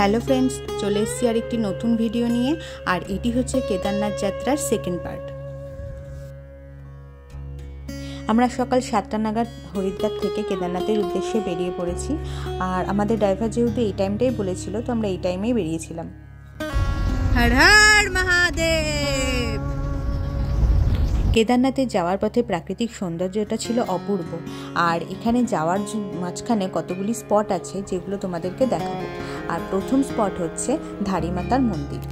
Hello friends, চলে এসেছি আর একটি নতুন ভিডিও নিয়ে। আর এটি হচ্ছে কেদারনাথ যাত্রার সেকেন্ড পার্ট। আমরা সকাল 7টা নাগাদ হরিদ্বার থেকে কেদারনাথের উদ্দেশ্যে বেরিয়ে পড়েছি। আর আমাদের ড্রাইভার যেহেতু এই টাইমটাই বলেছিল, তো আমরা এই টাইমেই বেরিয়েছিলাম। হর হর মহাদেব। কেদারনাথে যাওয়ার পথে প্রাকৃতিক সৌন্দর্যটা ছিল অপূর্ব। আর এখানে যাওয়ার মাঝখানে কতগুলি স্পট আছে যেগুলো তোমাদেরকে দেখাবো। আর প্রথম স্পট হচ্ছে ধারীমাতার মন্দির।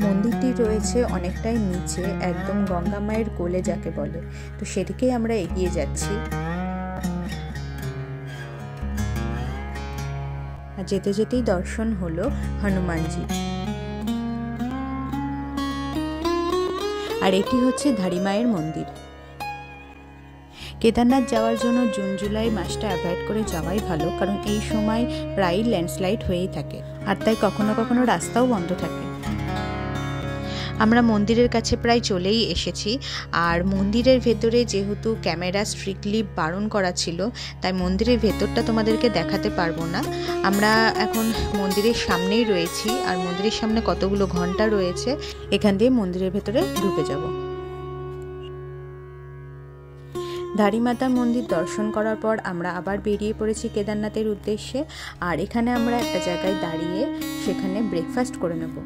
মন্দিরটি রয়েছে অনেকটাই নিচে, একদম গঙ্গা মায়ের কোলে যাকে বলে। তো সেদিকেই আমরা এগিয়ে যাচ্ছি। আর যেতে যেতেই দর্শন হলো হনুমানজি। আর এটি হচ্ছে ধারীমায়ের মন্দির। কেদারনাথ যাওয়ার জন্য জুন জুলাই মাসটা অ্যাভয়েড করে যাওয়াই ভালো, কারণ এই সময় প্রায়ই ল্যান্ডস্লাইড হয়েই থাকে, আর তাই কখনো কখনো রাস্তাও বন্ধ থাকে। আমরা মন্দিরের কাছে প্রায় চলেই এসেছি। আর মন্দিরের ভেতরে যেহেতু ক্যামেরা স্ট্রিক্টলি বারণ করা ছিল, তাই মন্দিরের ভেতরটা তোমাদেরকে দেখাতে পারবো না। আমরা এখন মন্দিরের সামনেই রয়েছি, আর মন্দিরের সামনে কতগুলো ঘন্টা রয়েছে, এখান দিয়ে মন্দিরের ভেতরে ঢুকে যাব। ধারীমাতার মন্দির দর্শন করার পর আমরা আবার বেরিয়ে পড়েছি কেদারনাথের উদ্দেশ্যে। আর এখানে আমরা একটা জায়গায় দাঁড়িয়ে সেখানে ব্রেকফাস্ট করে নেব।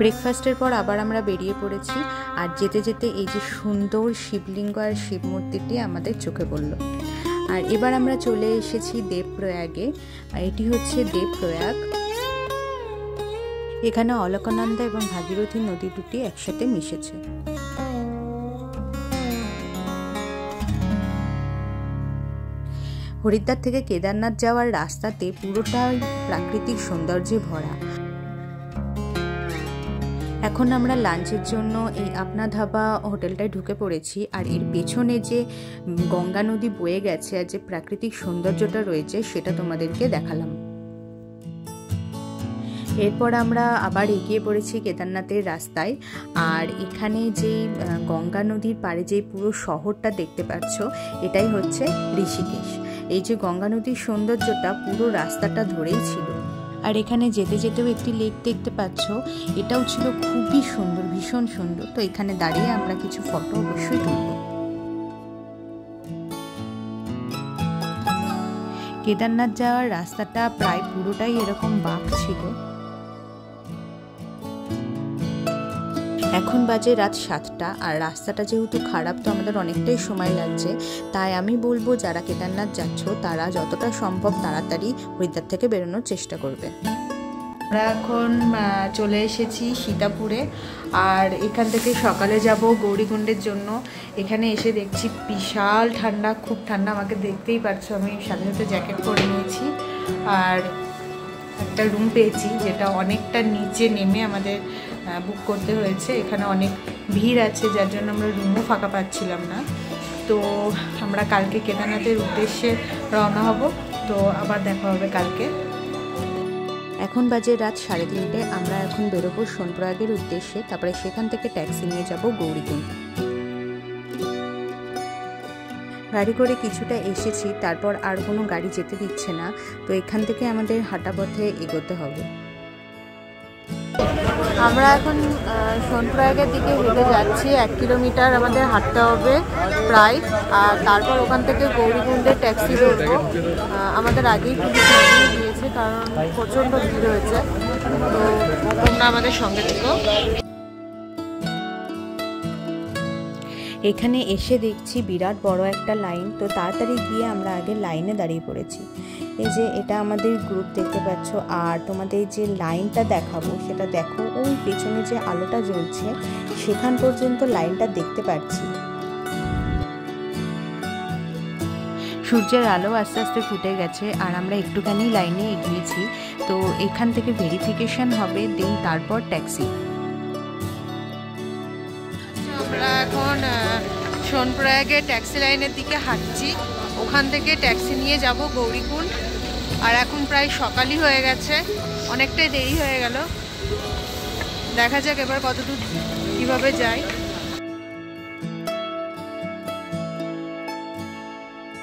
ব্রেকফাস্টের পর আবার আমরা বেরিয়ে পড়েছি। আর যেতে যেতে এই যে সুন্দর শিবলিঙ্গ আর শিব মূর্তিটি আমাদের চোখে পড়ল। আর এবার আমরা চলে এসেছি দেবপ্রয়াগে। আর এটি হচ্ছে দেবপ্রয়াগ। এখানে অলকানন্দা এবং ভাগীরথী নদী দুটি একসাথে মিশেছে। হরিদ্বার থেকে কেদারনাথ যাওয়ার রাস্তাতে পুরোটাই প্রাকৃতিক সৌন্দর্যে ভরা। এখন আমরা লাঞ্চের জন্য এই আপনা ধাবা হোটেলটায় ঢুকে পড়েছি। আর এর পেছনে যে গঙ্গা নদী বয়ে গেছে আর যে প্রাকৃতিক সৌন্দর্যটা রয়েছে সেটা তোমাদেরকে দেখালাম। এরপর আমরা আবার এগিয়ে পড়েছি কেদারনাথের রাস্তায়। আর এখানে যে গঙ্গা নদীর পাড়ে যে পুরো শহরটা দেখতে পাচ্ছ, এটাই হচ্ছে ঋষিকেশ। এই যে গঙ্গা নদীর সৌন্দর্যটা পুরো রাস্তাটা ধরেই ছিল। আর এখানে যেতে যেতেও একটি লেক দেখতে পাচ্ছ, এটাও ছিল খুবই সুন্দর, ভীষণ সুন্দর। তো এখানে দাঁড়িয়ে আমরা কিছু ফটো অবশ্যই তুলব। কেদারনাথ যাওয়ার রাস্তাটা প্রায় পুরোটাই এরকম বাঁক ছিল। এখন বাজে রাত 7টা। আর রাস্তাটা যেহেতু খারাপ, তো আমাদের অনেকটাই সময় লাগছে। তাই আমি বলবো যারা কেদারনাথ যাচ্ছ তারা যতটা সম্ভব তাড়াতাড়ি হরিদ্বার থেকে বেরোনোর চেষ্টা করবে। আমরা এখন চলে এসেছি সীতাপুরে। আর এখান থেকে সকালে যাব গৌরীকুণ্ডের জন্য। এখানে এসে দেখছি বিশাল ঠান্ডা, খুব ঠান্ডা। আমাকে দেখতেই পাচ্ছ, আমি সাথে সাথে জ্যাকেট পরে নিয়েছি। আর একটা রুম পেয়েছি যেটা অনেকটা নিচে নেমে আমাদের বুক করতে হয়েছে। এখানে অনেক ভিড় আছে, যার জন্য আমরা রুমও ফাঁকা পাচ্ছিলাম না। তো আমরা কালকে কেদারনাথের উদ্দেশ্যে রওনা হব। তো আবার দেখা হবে কালকে। এখন বাজে রাত 3:30। আমরা এখন বেরোবো সোনপ্রয়াগের উদ্দেশ্যে। তারপরে সেখান থেকে ট্যাক্সি নিয়ে যাব গৌরীকুণ্ড। গাড়ি করে কিছুটা এসেছি, তারপর আর কোনো গাড়ি যেতে দিচ্ছে না। তো এখান থেকে আমাদের হাঁটা পথে এগোতে হবে। আমরা এখন সোনপ্রয়াগের দিকে হেঁটে যাচ্ছি। 1 কিলোমিটার আমাদের হাঁটতে হবে প্রায়। আর তারপর ওখান থেকে গৌরীকুণ্ডের ট্যাক্সি ধরবো। আমাদের আগেই পুলিশ নামিয়ে দিয়েছে, কারণ প্রচণ্ড ভিড় হয়েছে। তো তোমরা আমাদের সঙ্গে থেকো। এখানে এসে দেখছি বিরাট বড় একটা লাইন। তো তাড়াতাড়ি গিয়ে আমরা আগে লাইনে দাঁড়িয়ে পড়েছি। এই যে এটা আমাদের গ্রুপ দেখতে পাচ্ছ। আর তোমাদের যে লাইনটা দেখাবো সেটা দেখো, ওই পেছনে যে আলোটা জ্বলছে সেখান পর্যন্ত লাইনটা দেখতে পাচ্ছি। সূর্যের আলো আস্তে আস্তে ফুটে গেছে। আর আমরা একটুখানি লাইনে এগিয়েছি। তো এখান থেকে ভেরিফিকেশন হবে, দেন তারপর ট্যাক্সি। আমরা এখন সোনপ্রয়াগের ট্যাক্সি লাইনের দিকে হাঁটছি। ওখান থেকে ট্যাক্সি নিয়ে যাব গৌরীকুণ্ড। আর এখন প্রায় সকালই হয়ে গেছে, অনেকটাই দেরি হয়ে গেল। দেখা যাক এবার কতদূর কীভাবে যাই।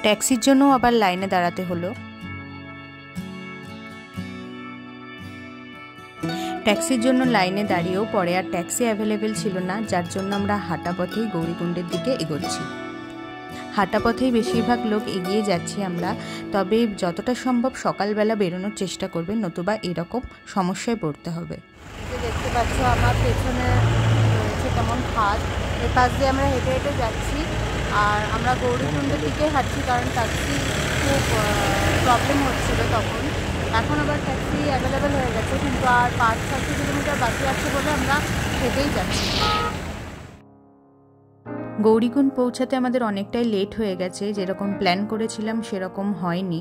ট্যাক্সির জন্য আবার লাইনে দাঁড়াতে হলো। ট্যাক্সির জন্য লাইনে দাঁড়িয়েও পরে আর ট্যাক্সি অ্যাভেলেবেল ছিল না, যার জন্য আমরা হাঁটা পথেই গৌরীকুণ্ডের দিকে এগোচ্ছি। হাঁটা পথেই বেশিরভাগ লোক এগিয়ে যাচ্ছি আমরা, তবে যতটা সম্ভব সকালবেলা বেরোনোর চেষ্টা করবেন, নতুবা এরকম সমস্যায় পড়তে হবে। দেখতে পাচ্ছ আমার পেছনে রয়েছে কেমন খাদ, এর পাশ দিয়ে আমরা হেঁটে হেঁটে যাচ্ছি। আর আমরা গৌরীকুণ্ডের দিকে হাঁটছি, কারণ ট্যাক্সি খুব প্রবলেম হচ্ছিল তখন। এখন আবার ট্যাক্সি অ্যাভেলেবেল হয়ে গেছে, কিন্তু আর 5-6 কিলোমিটার বাকি আছে বলে আমরা হেঁটেই যাচ্ছি। গৌরীকুণ্ড পৌঁছাতে আমাদের অনেকটাই লেট হয়ে গেছে, যেরকম প্ল্যান করেছিলাম সেরকম হয়নি।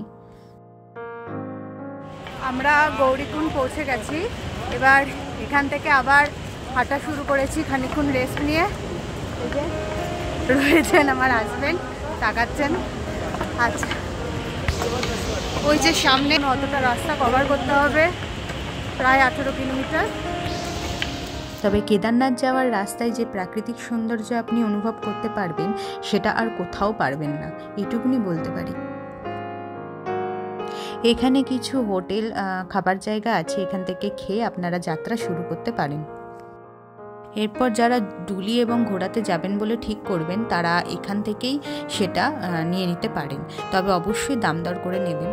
আমরা গৌরীকুণ্ড পৌঁছে গেছি, এবার এখান থেকে আবার হাঁটা শুরু করেছি খানিকক্ষণ রেস্ট নিয়ে। এই যে রয়েছেন আমার হাজব্যান্ড, তাকাচ্ছেন। আচ্ছা, ওই যে সামনে অতটা রাস্তা কভার করতে হবে, প্রায় 18 কিলোমিটার। তবে কেদারনাথ যাওয়ার রাস্তায় যে প্রাকৃতিক সৌন্দর্য আপনি অনুভব করতে পারবেন, সেটা আর কোথাও পারবেন না, এটুকুনি বলতে পারি। এখানে কিছু হোটেল, খাবার জায়গা আছে, এখান থেকে খেয়ে আপনারা যাত্রা শুরু করতে পারেন। এরপর যারা ডুলি এবং ঘোড়াতে যাবেন বলে ঠিক করবেন, তারা এখান থেকেই সেটা নিয়ে নিতে পারেন, তবে অবশ্যই দাম দর করে নেবেন।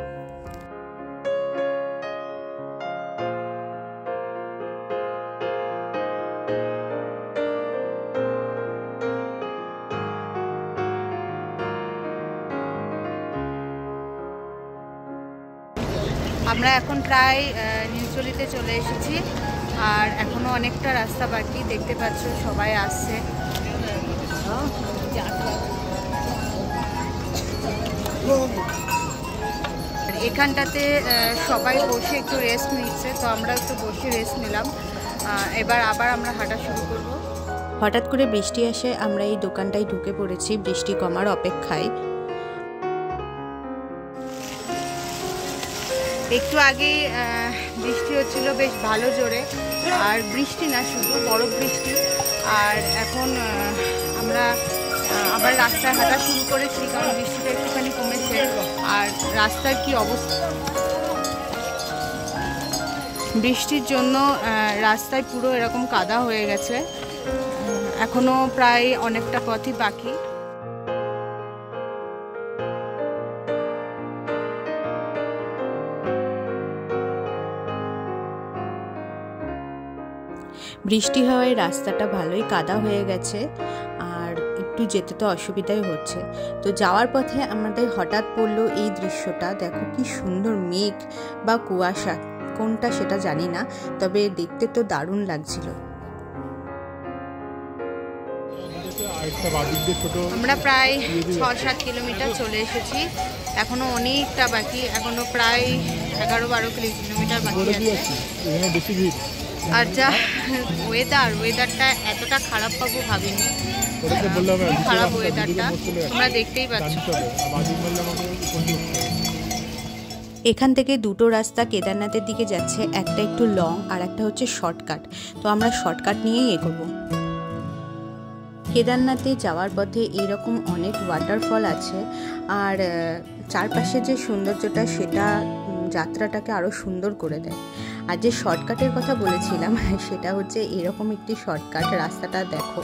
আমরা এখন প্রায় নিউচলিতে চলে এসেছি, আর এখনো অনেকটা রাস্তা বাকি। দেখতে পাচ্ছ সবাই আসছে। এখানটাতে সবাই বসে একটু রেস্ট নিচ্ছে, তো আমরা একটু বসে রেস্ট নিলাম। এবার আবার আমরা হাঁটা শুরু করব। হঠাৎ করে বৃষ্টি আসে, আমরা এই দোকানটায় ঢুকে পড়েছি বৃষ্টি কমার অপেক্ষায়। একটু আগে বৃষ্টি হচ্ছিল বেশ ভালো জোরে, আর বৃষ্টি না, শুধু বরফ বৃষ্টি। আর এখন আমরা আবার রাস্তায় হাঁটা শুরু করেছি, কারণ বৃষ্টিটা একটুখানি কমেছে। আর রাস্তার কি অবস্থা, বৃষ্টির জন্য রাস্তায় পুরো এরকম কাদা হয়ে গেছে। এখনো প্রায় অনেকটা পথই বাকি। বৃষ্টি হওয়ায় রাস্তাটা ভালোই কাদা হয়ে গেছে, আর একটু যেতে তো অসুবিধাই হচ্ছে। তো যাওয়ার পথে আমাদের হঠাৎ পড়লো এই দৃশ্যটা, দেখো কি সুন্দর মেঘ বা কুয়াশা, কোনটা সেটা জানি না, তবে দেখতে তো দারুণ লাগছিল। আমরা প্রায় 6-7 কিলোমিটার চলে এসেছি, এখনো অনেকটা বাকি, এখনো প্রায় 11-12 কিলোমিটার বাকি আছে। আর যা ওয়েদারটা এতটা খারাপ পাবো ভাবিনি, খারাপ ওয়েদারটা তোমরা দেখতেই পাচ্ছ। এখান থেকে দুটো রাস্তা কেদারনাথের দিকে যাচ্ছে, একটা একটু লং আর একটা হচ্ছে শর্টকাট। তো আমরা শর্টকাট নিয়েই এগোবো। কেদারনাথে যাওয়ার পথে এইরকম অনেক ওয়াটারফল আছে, আর চারপাশে যে সৌন্দর্যটা সেটা যাত্রাটাকে আরও সুন্দর করে দেয়। আর যে শর্টকাটের কথা বলেছিলাম, সেটা হচ্ছে এরকম একটি শর্টকাট, রাস্তাটা দেখো।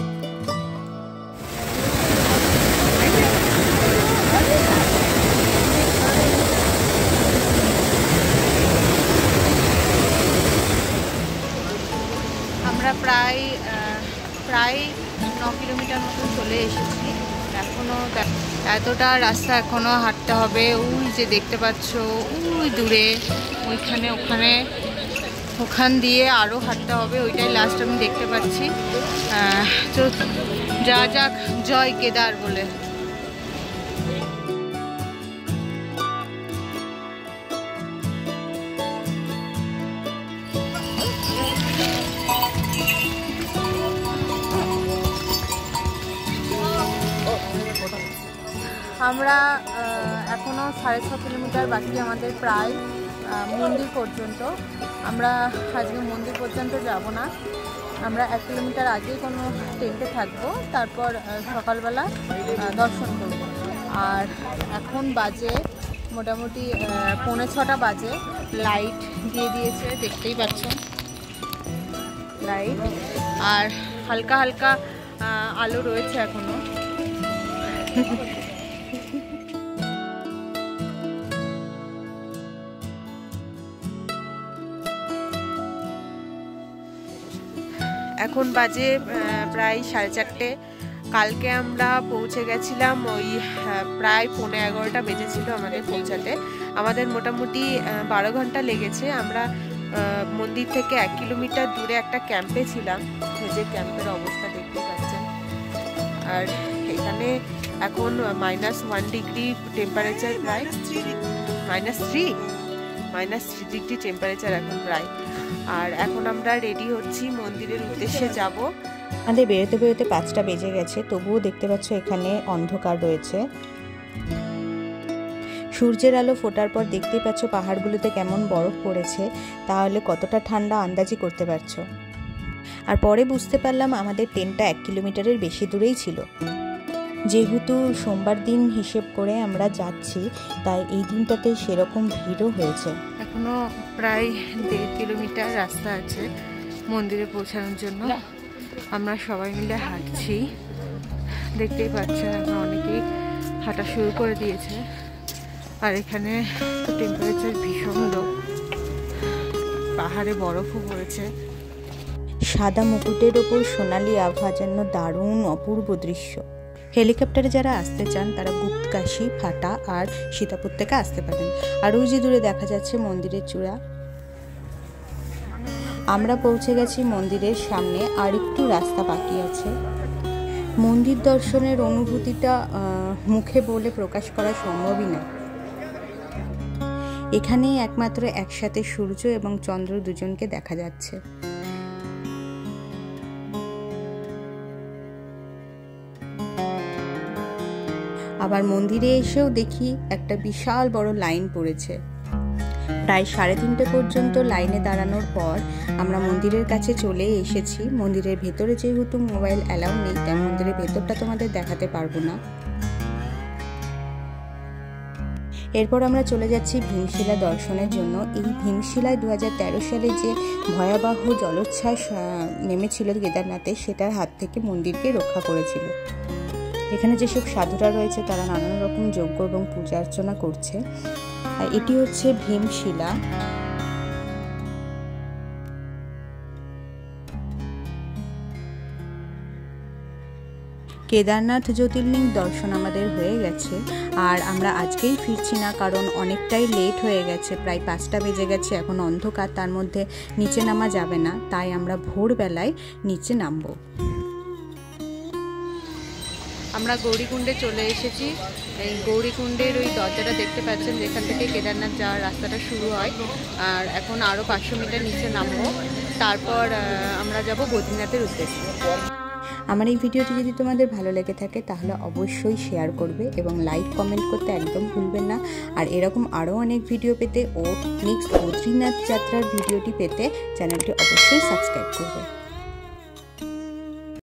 আমরা প্রায় 9 কিলোমিটার মতন চলে এসেছি। এখনো এতটা রাস্তা এখনো হাঁটতে হবে। ওই যে দেখতে পাচ্ছ ওই দূরে, ওখান দিয়ে আরও হাঁটতে হবে, ওইটাই লাস্ট আমি দেখতে পাচ্ছি। তো যা যাক, জয় কেদার বলে। আমরা এখনও 6.5 কিলোমিটার বাকি আমাদের প্রায় মন্দির পর্যন্ত। আমরা আজকে মন্দির পর্যন্ত যাব না, আমরা 1 কিলোমিটার আগেই কোনো টেন্টে থাকবো, তারপর সকালবেলা দর্শন করব। আর এখন বাজে মোটামুটি 5:45 বাজে। লাইট দিয়ে দিয়েছে, দেখতেই পাচ্ছেন লাইট, আর হালকা হালকা আলো রয়েছে এখনো। এখন বাজে প্রায় 4:30। কালকে আমরা পৌঁছে গেছিলাম ওই প্রায় 11:15 বেজেছিল আমাদের পৌঁছাতে। আমাদের মোটামুটি 12 ঘন্টা লেগেছে। আমরা মন্দির থেকে 1 কিলোমিটার দূরে একটা ক্যাম্পে ছিলাম, যে ক্যাম্পের অবস্থা দেখতে পাচ্ছেন। আর এখানে এখন -1 ডিগ্রি টেম্পারেচার, প্রায় -3 ডিগ্রি টেম্পারেচার এখন প্রায়। আর এখন আমরা রেডি হচ্ছি, মন্দিরের উদ্দেশ্যে যাব। আমাদের বেরোতে বেরোতে 5টা বেজে গেছে, তবুও দেখতে পাচ্ছ এখানে অন্ধকার রয়েছে। সূর্যের আলো ফোটার পর দেখতেই পাচ্ছ পাহাড়গুলোতে কেমন বরফ পড়েছে, তাহলে কতটা ঠান্ডা আন্দাজি করতে পারছো। আর পরে বুঝতে পারলাম আমাদের ট্রেনটা 1 কিলোমিটারের বেশি দূরেই ছিল। যেহেতু সোমবার দিন হিসেব করে আমরা যাচ্ছি, তাই এই দিনটাতে সেরকম ভিড়ও হয়েছে। এখনো প্রায় 1.5 কিলোমিটার রাস্তা আছে মন্দিরে পৌঁছানোর জন্য। আমরা সবাই মিলে হাঁটছি, দেখতেই পাচ্ছেন এখন অনেকেই হাঁটা শুরু করে দিয়েছে। আর এখানে টেম্পারেচার ভীষণ লো, পাহাড়ে বরফও পড়েছে। সাদা মুকুটের ওপর সোনালি আভা যেন দারুণ অপূর্ব দৃশ্য। হেলিকপ্টারে যারা আসতে চান তারা গুপ্তকাশী, ফাটা আর সীতাপুর থেকে আসতে পারেন। আর ওই যে দূরে দেখা যাচ্ছে মন্দিরের চূড়া। আমরা পৌঁছে গেছি মন্দিরের সামনে, আর একটু রাস্তা বাকি আছে। মন্দির দর্শনের অনুভূতিটা মুখে বলে প্রকাশ করা সম্ভবই না। এখানেই একমাত্র একসাথে সূর্য এবং চন্দ্র দুজনকে দেখা যাচ্ছে। আবার মন্দিরে এসেও দেখি একটা বিশাল বড় লাইন পড়েছে। প্রায় 3:30 পর্যন্ত লাইনে দাঁড়ানোর পর আমরা মন্দিরের কাছে চলে এসেছি। মন্দিরের ভেতরে যেহেতু মোবাইল অ্যালাউ নেই, তাই মন্দিরের ভেতরটা তোমাদের দেখাতে পারবো না। এরপর আমরা চলে যাচ্ছি ভীমশিলা দর্শনের জন্য। এই ভীমশিলায় 2013 সালে যে ভয়াবহ জলোচ্ছ্বাস নেমেছিল কেদারনাথে, সেটার হাত থেকে মন্দিরকে রক্ষা করেছিল। এখানে যেসব সাধুরা রয়েছে তারা নানান রকম যজ্ঞ এবং পূজা অর্চনা করছে। এটি হচ্ছে ভীমশিলা। কেদারনাথ জ্যোতির্লিঙ্গ দর্শন আমাদের হয়ে গেছে। আর আমরা আজকেই ফিরছি না, কারণ অনেকটাই লেট হয়ে গেছে, প্রায় 5টা বেজে গেছে। এখন অন্ধকার, তার মধ্যে নিচে নামা যাবে না, তাই আমরা ভোরবেলায় নিচে নামবো। আমরা গৌরীকুণ্ডে চলে এসেছি। এই গৌরীকুণ্ডের ওই দরজাটা দেখতে পাচ্ছেন, যেখান থেকে কেদারনাথ যাওয়ার রাস্তাটা শুরু হয়। আর এখন আরও 500 মিটার নিচে নামবো, তারপর আমরা যাব বদ্রীনাথের উদ্দেশ্যে। আমার এই ভিডিওটি যদি তোমাদের ভালো লেগে থাকে তাহলে অবশ্যই শেয়ার করবে এবং লাইক কমেন্ট করতে একদম ভুলবেন না। আর এরকম আরও অনেক ভিডিও পেতে ও নেক্সট বদ্রীনাথ যাত্রার ভিডিওটি পেতে চ্যানেলটি অবশ্যই সাবস্ক্রাইব করবে।